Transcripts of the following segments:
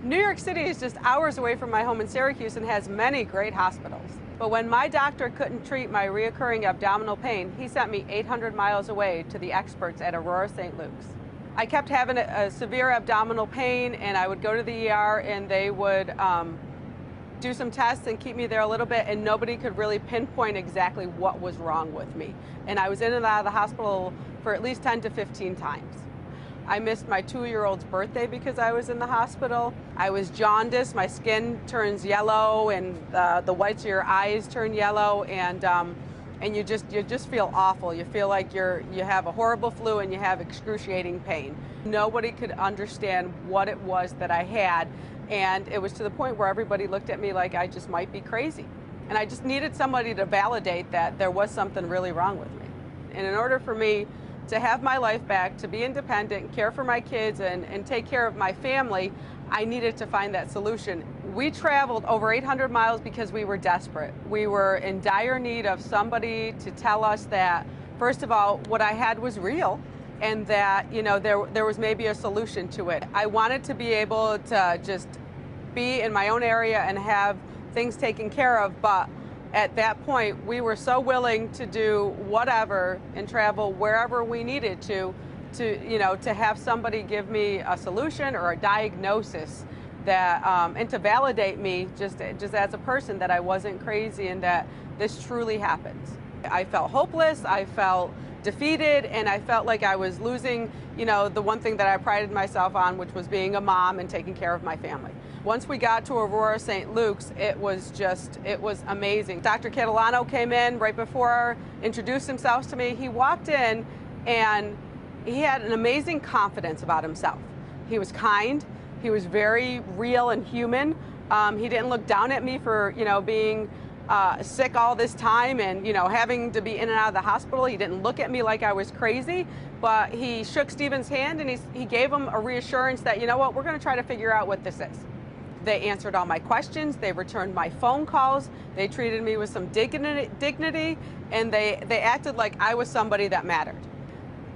New York City is just hours away from my home in Syracuse and has many great hospitals. But when my doctor couldn't treat my reoccurring abdominal pain, he sent me 800 miles away to the experts at Aurora, St. Luke's. I kept having a severe abdominal pain, and I would go to the ER and they would do some tests and keep me there a little bit, and nobody could really pinpoint exactly what was wrong with me. And I was in and out of the hospital for at least 10 to 15 times. I missed my 2-year-old's birthday because I was in the hospital. I was jaundiced, my skin turns yellow, and the whites of your eyes turn yellow, and you just feel awful. You feel like you have a horrible flu and you have excruciating pain. Nobody could understand what it was that I had, and it was to the point where everybody looked at me like I just might be crazy. And I just needed somebody to validate that there was something really wrong with me. And in order for me to have my life back, to be independent, care for my kids, and take care of my family, I needed to find that solution. We traveled over 800 miles because we were desperate. We were in dire need of somebody to tell us that, first of all, what I had was real, and that, you know, there was maybe a solution to it. I wanted to be able to just be in my own area and have things taken care of, but at that point, we were so willing to do whatever and travel wherever we needed to have somebody give me a solution or a diagnosis that, and to validate me just as a person, that I wasn't crazy and that this truly happens. I felt hopeless, I felt defeated, and I felt like I was losing, the one thing that I prided myself on, which was being a mom and taking care of my family. Once we got to Aurora, St. Luke's, it was amazing. Dr. Caterina came in right before, introduced himself to me. He walked in and he had an amazing confidence about himself. He was kind, he was very real and human. He didn't look down at me for, being sick all this time and, having to be in and out of the hospital. He didn't look at me like I was crazy, but he shook Stephen's hand and he gave him a reassurance that, you know what, we're gonna try to figure out what this is. They answered all my questions, they returned my phone calls, they treated me with some dignity, and they acted like I was somebody that mattered.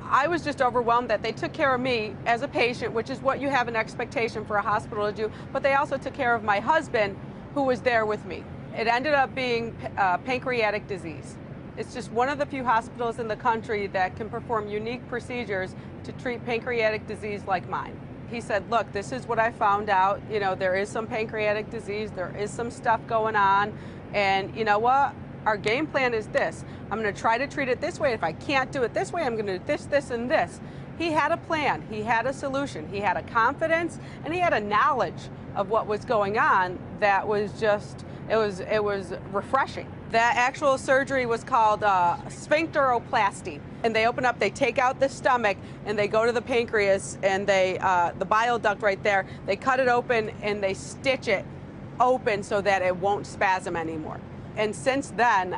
I was just overwhelmed that they took care of me as a patient, which is what you have an expectation for a hospital to do, but they also took care of my husband, who was there with me. It ended up being pancreatic disease. It's just one of the few hospitals in the country that can perform unique procedures to treat pancreatic disease like mine. He said, look, this is what I found out. There is some pancreatic disease, there is some stuff going on, and you know what? Our game plan is this. I'm gonna try to treat it this way. If I can't do it this way, I'm gonna do this, this, and this. He had a plan, he had a solution, he had a confidence, and he had a knowledge of what was going on that was just, it was refreshing. That actual surgery was called sphincteroplasty. And they open up, they take out the stomach, and they go to the pancreas, and the bile duct right there, they cut it open and they stitch it open so that it won't spasm anymore. And since then,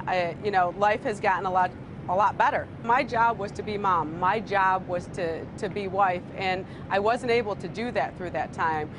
life has gotten a lot better. My job was to be mom. My job was to be wife, and I wasn't able to do that through that time.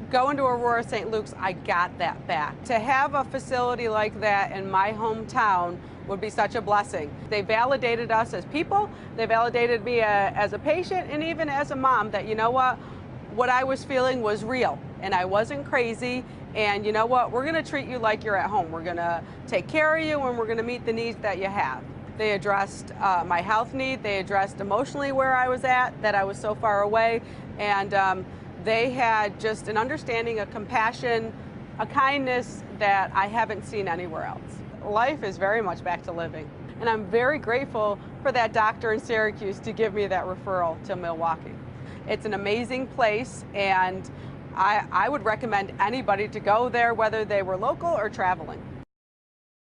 Going to Aurora, St. Luke's, I got that back. To have a facility like that in my hometown would be such a blessing. They validated us as people, they validated me as a patient, and even as a mom, that, you know what I was feeling was real, and I wasn't crazy, and you know what, we're gonna treat you like you're at home. We're gonna take care of you, and we're gonna meet the needs that you have. They addressed my health need, they addressed emotionally where I was at, that I was so far away, and they had just an understanding, a compassion, a kindness that I haven't seen anywhere else. Life is very much back to living. And I'm very grateful for that doctor in Syracuse to give me that referral to Milwaukee. It's an amazing place, and I would recommend anybody to go there, whether they were local or traveling.